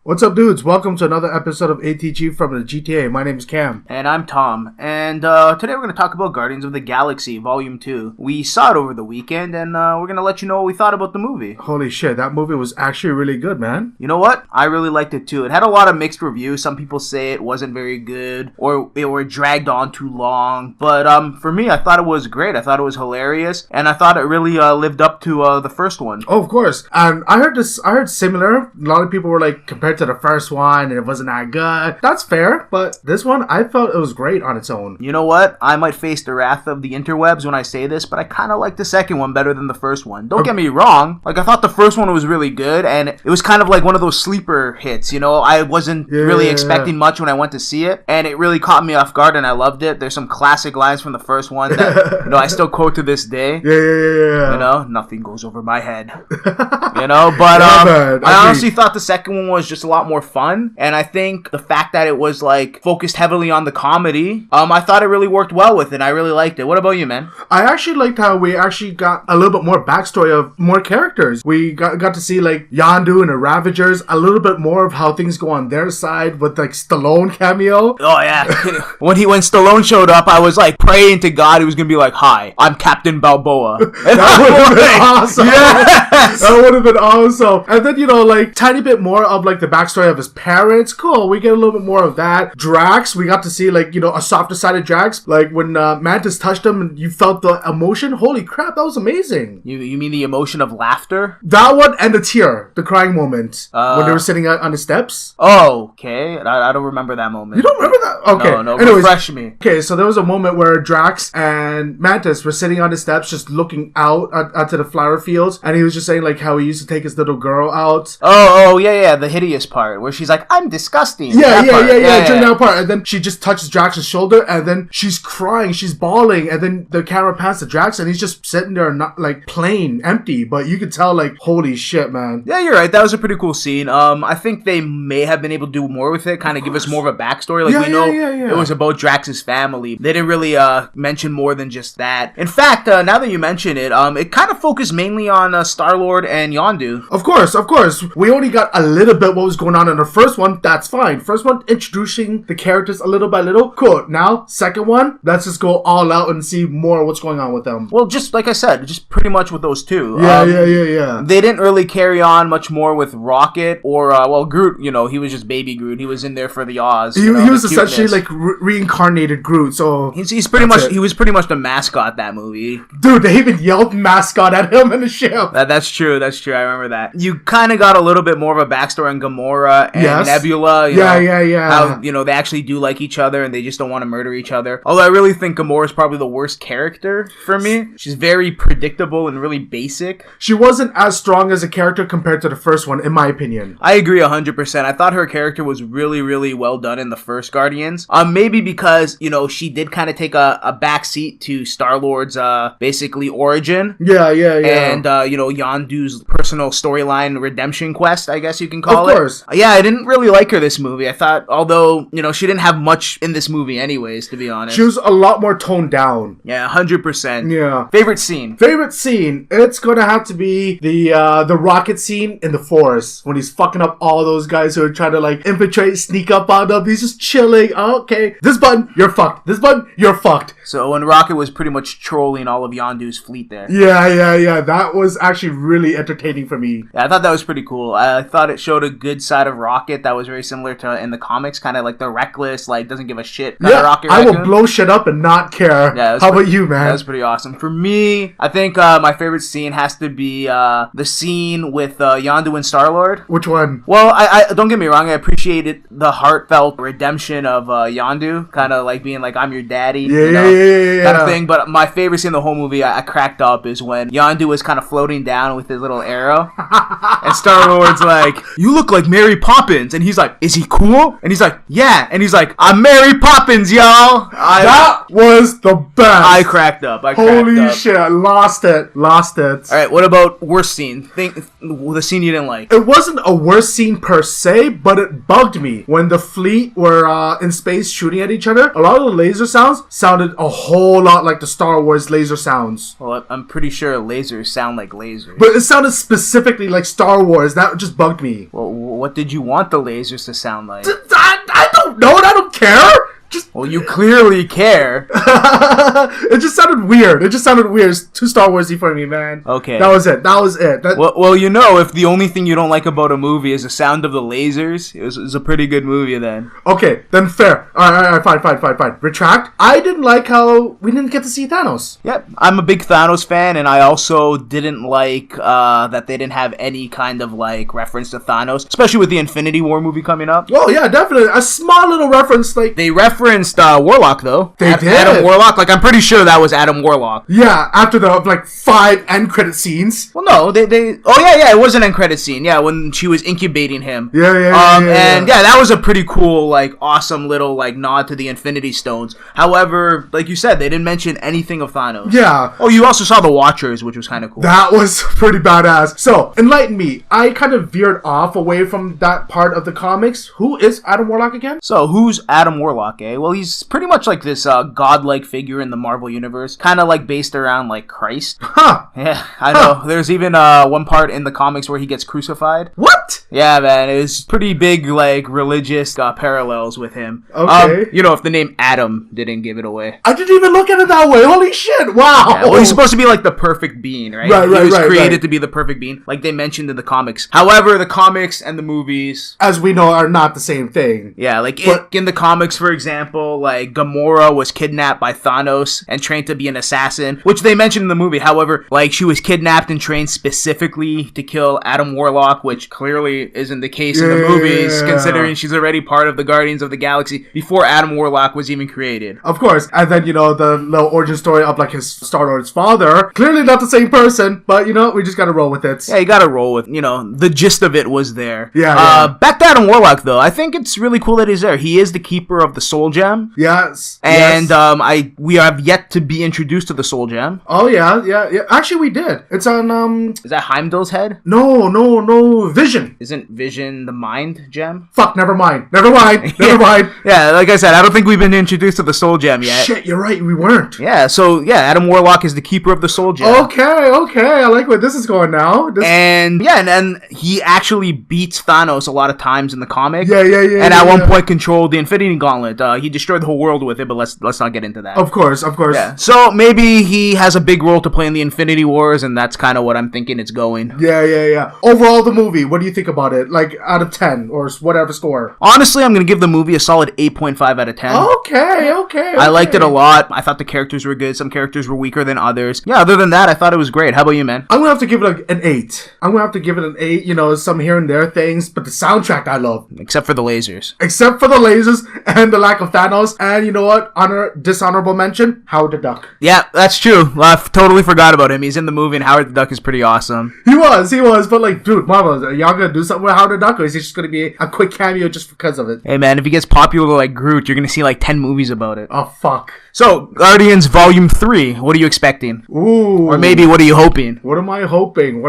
What's up, dudes? Welcome to another episode of ATG from the GTA. My name is Cam. And I'm Tom. And today we're going to talk about Guardians of the Galaxy Volume 2. We saw it over the weekend, and we're going to let you know what we thought about the movie. Holy shit, that movie was actually really good, man. You know what? I really liked it too. It had a lot of mixed reviews. Some people say it wasn't very good, or it dragged on too long. But for me, I thought it was great. I thought it was hilarious, and I thought it really lived up to the first one. Oh, of course. And I heard similar. A lot of people were like, compared to the first one, and it wasn't that good. That's fair, but this one, I felt it was great on its own. You know what? I might face the wrath of the interwebs when I say this, but I kind of like the second one better than the first one. Don't get me wrong. Like, I thought the first one was really good, and it was kind of like one of those sleeper hits, you know? I wasn't really expecting much when I went to see it, and it really caught me off guard, and I loved it. There's some classic lines from the first one that, you know, I still quote to this day. Yeah. You know, nothing goes over my head. You know, but I honestly thought the second one was just a lot more fun, and I think the fact that it was like focused heavily on the comedy, I thought it really worked well with it. I really liked it. What about you, man? I actually liked how we actually got a little bit more backstory of more characters. We got to see like Yondu and the Ravagers, a little bit more of how things go on their side with like Stallone cameo. Oh yeah. when Stallone showed up, I was like praying to God he was gonna be like, "Hi, I'm Captain Balboa." That would have been awesome. Yes! That would have been awesome. And then, you know, like tiny bit more of like the backstory of his parents. Cool. We get a little bit more of that. Drax, we got to see like, you know, a softer side of Drax. Like when Mantis touched him and you felt the emotion. Holy crap, that was amazing. You mean the emotion of laughter? That one and the tear, the crying moment when they were sitting on the steps. Oh, okay. I don't remember that moment. You don't remember that? Okay. No. Anyways, refresh me. Okay, so there was a moment where Drax and Mantis were sitting on the steps just looking out to the flower fields, and he was just saying like how he used to take his little girl out. Oh, yeah, the hideous part where she's like, "I'm disgusting." Yeah, during that part, and then she just touches Drax's shoulder, and then she's crying, she's bawling, and then the camera pans to Drax, and he's just sitting there, not like plain, empty, but you could tell like, holy shit, man. Yeah, you're right. That was a pretty cool scene. I think they may have been able to do more with it, kind of give us more of a backstory. Like, we know it was about Drax's family. They didn't really mention more than just that. In fact, now that you mention it, it kind of focused mainly on Star-Lord and Yondu. Of course. We only got a little bit what was going on in the first one. That's fine. First one, introducing the characters a little by little. Cool. Now, second one, let's just go all out and see more what's going on with them. Well, just like I said, just pretty much with those two. Yeah. They didn't really carry on much more with Rocket or, Groot. You know, he was just baby Groot. He was in there for the Oz. He was essentially like reincarnated Groot. So he's pretty much he was pretty much the mascot that movie. Dude, they even yelled mascot at him in the ship. That's true. I remember that. You kind of got a little bit more of a backstory on Gamora and Nebula. Yeah. How, you know, they actually do like each other and they just don't want to murder each other. Although I really think Gamora is probably the worst character for me. She's very predictable and really basic. She wasn't as strong as a character compared to the first one, in my opinion. I agree 100%. I thought her character was really, really well done in the first Guardians. Maybe because, you know, she did kind of take a backseat to Star-Lord's basically origin. Yeah. And, you know, Yondu's personal storyline redemption quest, I guess you can call it. Of course. Yeah, I didn't really like her this movie. I thought, although, you know, she didn't have much in this movie anyways, to be honest. She was a lot more toned down. Yeah, 100%. Yeah. Favorite scene? It's gonna have to be the Rocket scene in the forest when he's fucking up all those guys who are trying to like infiltrate, sneak up on them. He's just chilling. Oh, okay. This button, you're fucked. This button, you're fucked. So when Rocket was pretty much trolling all of Yondu's fleet there. Yeah. That was actually really entertaining for me. Yeah, I thought that was pretty cool. I thought it showed a good side of Rocket that was very similar to in the comics, kind of like the reckless, like doesn't give a shit kind of Rocket I Raccoon. will blow shit up and not care. Yeah, how about you, man? That was pretty awesome. For me, I think my favorite scene has to be the scene with Yondu and Star-Lord. Which one? Well, I don't get me wrong, I appreciated the heartfelt redemption of Yondu, kind of like being like, "I'm your daddy," yeah, kind of thing. But my favorite scene in the whole movie, I cracked up, is when Yondu was kind of floating down with his little arrow, and Star-Lord's like, "You look like Mary Poppins," and he's like, "Is he cool?" And he's like, "Yeah," and he's like, "I'm Mary Poppins, y'all." That was the best. I cracked up. Holy shit! Lost it. All right, what about worst scene? The scene you didn't like. It wasn't a worst scene per se, but it bugged me when the fleet were in space shooting at each other. A lot of the laser sounds sounded a whole lot like the Star Wars laser sounds. Well, I'm pretty sure lasers sound like lasers. But it sounded specifically like Star Wars. That just bugged me. Well, Well, what did you want the lasers to sound like? I don't know, and I don't care. Well, you clearly care. It just sounded weird. It's too Star Warsy for me, man. Okay. That was it. Well, you know, if the only thing you don't like about a movie is the sound of the lasers, it was a pretty good movie then. Okay, then fair. All right, fine. Retract. I didn't like how we didn't get to see Thanos. Yep, I'm a big Thanos fan, and I also didn't like that they didn't have any kind of, like, reference to Thanos, especially with the Infinity War movie coming up. Oh, yeah, definitely. A small little reference, like... They referenced Warlock, though. They did? Adam Warlock. Like, I'm pretty sure that was Adam Warlock. Yeah, after the, like, 5 end credit scenes. Well, no, they oh, yeah, it was an end credit scene, yeah, when she was incubating him. Yeah. And, yeah, that was a pretty cool, like, awesome little, like, nod to the Infinity Stones. However, like you said, they didn't mention anything of Thanos. Yeah. Oh, you also saw the Watchers, which was kind of cool. That was pretty badass. So, enlighten me. I kind of veered off away from that part of the comics. Who is Adam Warlock again? So, who's Adam Warlock, eh? Well, he's pretty much like this godlike figure in the Marvel Universe. Kind of like based around, like, Christ. Huh. Yeah, I know. There's even one part in the comics where he gets crucified. What? Yeah, man. It was pretty big, like, religious parallels with him. Okay. You know, if the name Adam didn't give it away. I didn't even look at it that way. Holy shit. Wow. Yeah, well, he's supposed to be like the perfect being, right? Right, he was created right. to be the perfect being, like they mentioned in the comics. However, the comics and the movies, as we know, are not the same thing. Yeah, like in the comics, for example, like Gamora was kidnapped by Thanos and trained to be an assassin, which they mentioned in the movie. However, like she was kidnapped and trained specifically to kill Adam Warlock, which clearly isn't the case in the movies, considering she's already part of the Guardians of the Galaxy before Adam Warlock was even created. Of course. And then, you know, the little origin story of, like, his Star-Lord's father. Clearly not the same person, but, you know, we just gotta roll with it. Yeah, you gotta roll with, you know, the gist of it was there. Yeah. Back to Adam Warlock, though. I think it's really cool that he's there. He is the keeper of the Soul Gem. Yes. And we have yet to be introduced to the Soul Gem. Oh, yeah. Actually, we did. It's on, Is that Heimdall's head? No. Vision. Isn't Vision the Mind Gem? Fuck, never mind. Never mind. Yeah, like I said, I don't think we've been introduced to the Soul Gem yet. Shit, you're right. We weren't. Yeah, so, yeah, Adam Warlock is the keeper of the Soul Gem. Okay. I like where this is going now. And he actually beats Thanos a lot of times in the comic. Yeah. And at one point controlled the Infinity Gauntlet. He destroyed the whole world with it, but let's not get into that. Of course. Yeah. So maybe he has a big role to play in the Infinity Wars, and that's kind of what I'm thinking it's going. Yeah. Overall, the movie, what do you think about it? Like, out of 10, or whatever score? Honestly, I'm going to give the movie a solid 8.5 out of 10. Okay. I liked it a lot. I thought the characters were good. Some characters were weaker than others. Yeah, other than that, I thought it was great. How about you, man? I'm going to have to give it an 8. I'm going to have to give it an 8, you know, some here and there things, but the soundtrack I love. Except for the lasers. Except for the lasers and the lack of Thanos. And you know what? Dishonorable mention, Howard the Duck. Yeah, that's true. I totally forgot about him. He's in the movie, and Howard the Duck is pretty awesome. He was, but like, dude, Marvel, are y'all gonna do something with Howard the Duck, or is it just gonna be a quick cameo just because of it? Hey man, if he gets popular like Groot, you're gonna see like 10 movies about it. Oh, fuck. So, Guardians Volume 3, what are you expecting? Ooh. Or maybe, what are you hoping? What am I hoping?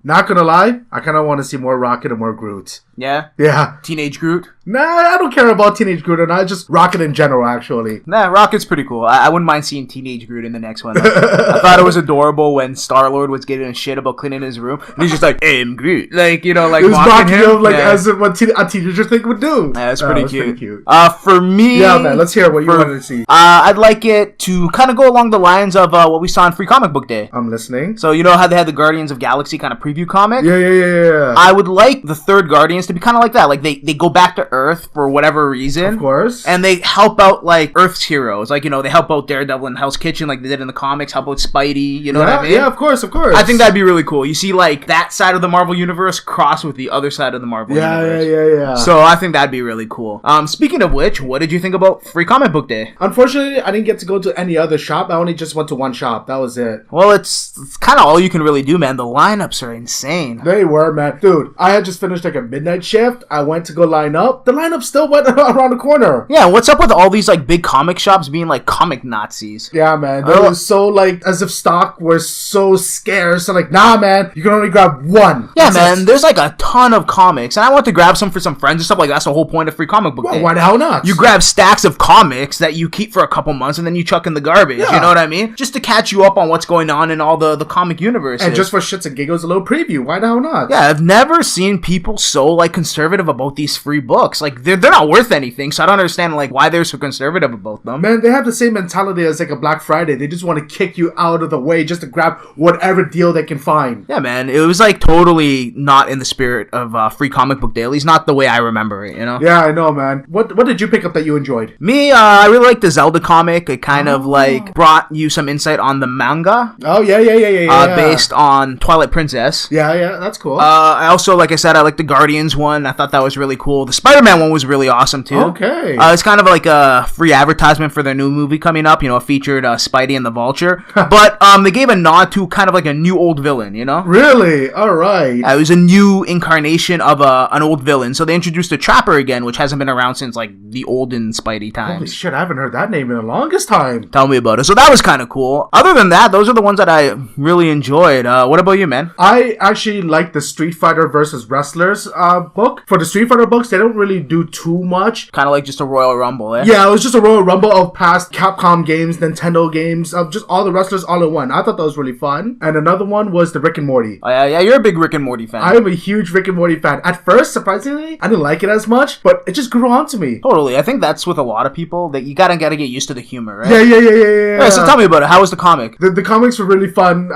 Not gonna lie, I kind of want to see more Rocket and more Groot. Yeah? Yeah. Teenage Groot? Nah, I don't care about Teenage Groot or not. Just Rocket in general, actually. Nah, Rocket's pretty cool. I wouldn't mind seeing Teenage Groot in the next one. I thought it was adorable when Star-Lord was getting a shit about cleaning his room. And he's just like, hey, I'm Groot. Like, you know, like, it was mocking him. Like, as what a teenager thing would do. Yeah, that's pretty cute. Pretty cute. For me... Yeah, man, let's hear what you wanted to see. I'd like it to kind of go along the lines of what we saw in Free Comic Book Day. I'm listening. So, you know how they had the Guardians of Galaxy kind of preview comic? Yeah. I would like the third Guardians to be kind of like that. Like, they go back to Earth for whatever reason. Of course. And they help out, like, Earth's heroes. Like, you know, they help out Daredevil and Hell's Kitchen like they did in the comics. Help out Spidey. You know what I mean? Yeah, of course. I think that'd be really cool. You see, like, that side of the Marvel Universe cross with the other side of the Marvel Universe. Yeah. So I think that'd be really cool. Speaking of which, what did you think about Free Comic Book Day? Unfortunately, I didn't get to go to any other shop. I only just went to one shop. That was it. Well, it's kind of all you can really do, man. The lineups are insane. They were, man. Dude, I had just finished like a midnight shift. I went to go line up. The lineup still went around the corner. Yeah, what's up with all these like big comic shops being like comic Nazis? Yeah, man. They were so like as if stock was so scarce. So like, nah, man, you can only grab one. Yeah, man. There's like a ton of comics, and I want to grab some for some friends and stuff. Like that's the whole point of Free Comic Book Day. Why the hell not? You grab stacks of comics that you keep for a couple months, and then you chuck in the garbage. Yeah. You know what I mean? Just to catch you up on what's going on in all the comic universes. And just for shits and giggles, a little preview. Why the hell not? Yeah, I've never seen people so like conservative about these free books. Like they're not worth anything, so I don't understand like why they're so conservative about them. Man, they have the same mentality as like a Black Friday. They just want to kick you out of the way just to grab whatever deal they can find. Yeah, man, it was like totally not in the spirit of free comic book dailies, not the way I remember it, you know? Yeah, I know, man. What did you pick up that you enjoyed? Me, I really liked the Zelda comic. It kind of like brought you some insight on the manga. Oh, yeah. Based on Twilight Princess. Yeah, that's cool. I also, like I said, I liked the Guardians one. I thought that was really cool. The Spider-Man one was really awesome, too. Okay. It's kind of like a free advertisement for their new movie coming up. You know, it featured Spidey and the Vulture. But they gave a nod to kind of like a new old villain, you know? Really? All right. It was a new incarnation of an old villain. So they introduced the Trapper again, which hasn't been around since like the olden Spidey times. Holy shit, I haven't heard that name in the longest time. Tell me about it. So that was kind of cool. Other than that, those are the ones that I really enjoyed. What about you, man? I actually like the Street Fighter versus Wrestlers book. For the Street Fighter books, they don't really do too much. Kind of like just a Royal Rumble, eh? Yeah, it was just a Royal Rumble of past Capcom games, Nintendo games, of just all the wrestlers all in one. I thought that was really fun. And another one was the Rick and Morty. Oh, yeah, you're a big Rick and Morty fan. I am a huge Rick and Morty fan. At first, surprisingly, I didn't like it as much, but it just grew on to me. Totally. I think that's with a lot of people, that you gotta get used to the humor, right? Yeah. So tell me about it. How was the comic? The comics were really fun.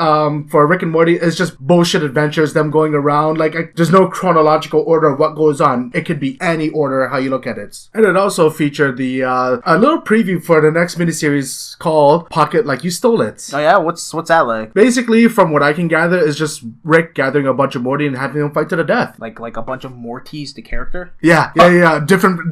For Rick and Morty, it's just bullshit adventures, them going around. Like, there's no chronological order of what goes on. It could be any order how you look at it. And it also featured the a little preview for the next miniseries called Pocket Like You Stole It. Oh yeah? What's that like? Basically, from what I can gather, is just Rick gathering a bunch of Morty and having them fight to the death. Like a bunch of Mortys, the character? Yeah. Different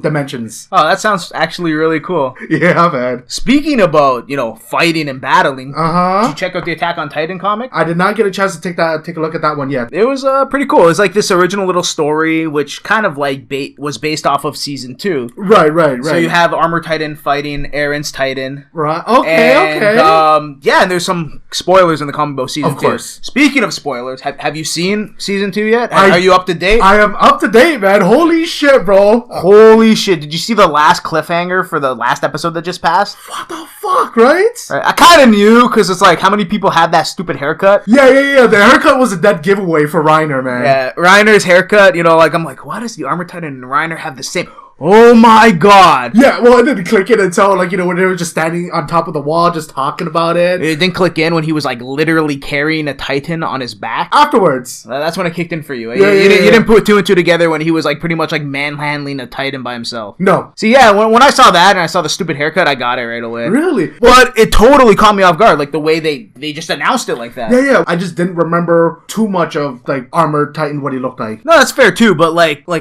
dimensions. Oh, that sounds actually really cool. Yeah, man. Speaking about, fighting and battling, Uh-huh. did you check out the Attack on Titan comic? I did not get a chance to take a look at that one yet. It was pretty cool. It's like this original little story, which kind of like was based off of season 2. Right. So you have Armor Titan fighting Aaron's Titan. Right. Okay. And there's some spoilers in the comic book season 2. Of course. Speaking of spoilers, have you seen season 2 yet? Are you up to date? I am up to date, man. Holy shit, bro. Holy shit. Did you see the last cliffhanger for the last episode that just passed? What the fuck, right? I kind of knew, because it's like, how many people had that stupid haircut? Yeah. The haircut was a dead giveaway for Reiner, man. Yeah, Reiner's haircut, I'm like, why does the Armor Titan and Reiner have the same... Oh my god! Yeah, well, it didn't click in until, when they were just standing on top of the wall, just talking about it. It didn't click in when he was, literally carrying a Titan on his back. Afterwards. That's when it kicked in for you. Yeah, you didn't put 2 and 2 together when he was, pretty much, manhandling a Titan by himself. No. See, yeah, when I saw that and I saw the stupid haircut, I got it right away. Really? But it totally caught me off guard, the way they just announced it like that. Yeah. I just didn't remember too much of, Armored Titan, what he looked like. No, that's fair, too, but,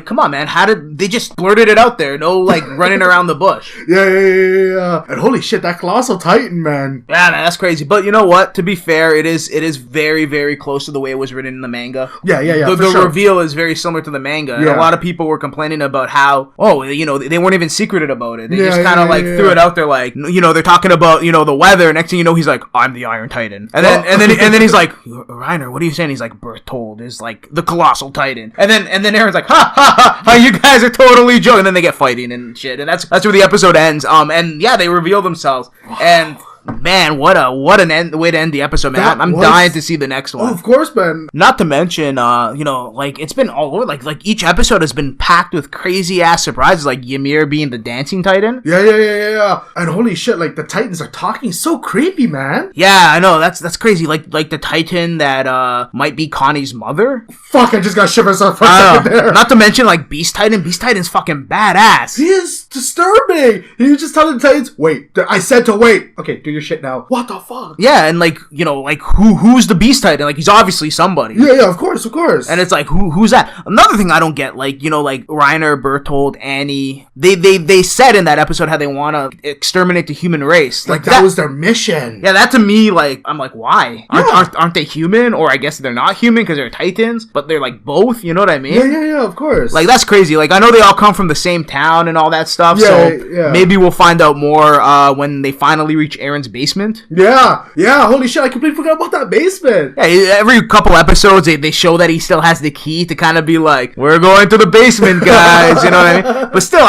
come on, man. How did... They just blurted it out there. No, running around the bush. Yeah. And holy shit, that Colossal Titan, man. Yeah, man, that's crazy. But you know what? To be fair, it is very, very close to the way it was written in the manga. Yeah. The reveal is very similar to the manga. And a lot of people were complaining about how, they weren't even secreted about it. They just kind of threw it out there they're talking about, the weather. Next thing you know, he's like, I'm the Iron Titan. And then he's like, Reiner, what are you saying? He's like, Berthold is the Colossal Titan. And then Aaron's like, ha, you guys are totally joking. And then they get fighting and shit, and that's where the episode ends. And yeah, they reveal themselves, and man, what an way to end the episode, man. I'm dying to see the next one. Oh, of course, man. Not to mention, it's been all over. Like each episode has been packed with crazy ass surprises, like Ymir being the dancing Titan. Yeah. And holy shit, the Titans are talking so creepy, man. Yeah, I know. That's crazy. Like the Titan that might be Connie's mother. Fuck, I just got shivers for a second there. Not to mention Beast Titan. Beast Titan's fucking badass. He is disturbing. He was just telling the Titans, wait. I said to wait. Okay, do your shit now. What the fuck? Yeah, and who's the Beast Titan? He's obviously somebody. Yeah, of course. And it's who's that? Another thing I don't get, Reiner, Berthold, Annie, they said in that episode how they want to exterminate the human race. That was their mission. Yeah, that to me, I'm like, why? Aren't they human? Or I guess they're not human because they're Titans, but they're both, you know what I mean? Yeah, of course. That's crazy. I know they all come from the same town and all that stuff, stuff. Yeah. Maybe we'll find out more when they finally reach Aaron's basement. Yeah. Holy shit! I completely forgot about that basement. Yeah, every couple episodes they show that he still has the key to kind of be like, we're going to the basement, guys. You know what I mean? But still,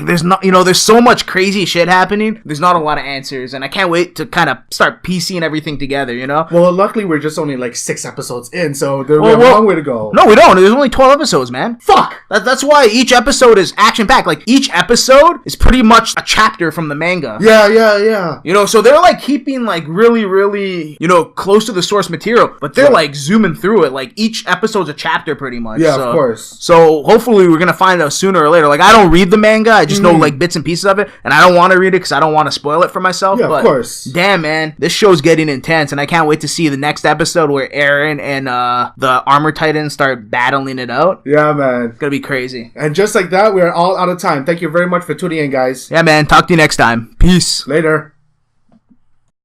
there's not, there's so much crazy shit happening. There's not a lot of answers, and I can't wait to kind of start piecing everything together. Well, luckily we're just only like 6 episodes in, so there's a long way to go. No, we don't. There's only 12 episodes, man. Fuck. That's why each episode is action packed. Like each episode is pretty much a chapter from the manga. Yeah. So they're like keeping like really, really, close to the source material, but they're like zooming through it. Like each episode's a chapter, pretty much. Yeah, of course. So hopefully we're gonna find out sooner or later. Like I don't read the manga, I just know like bits and pieces of it, and I don't want to read it because I don't want to spoil it for myself. Yeah, but of course. Damn, man, this show's getting intense, and I can't wait to see the next episode where Eren and the Armor Titans start battling it out. Yeah, man. It's gonna be crazy. And just like that, we're all out of time. Thank you very much for tuning in, guys. Yeah, man. Talk to you next time. Peace. Later.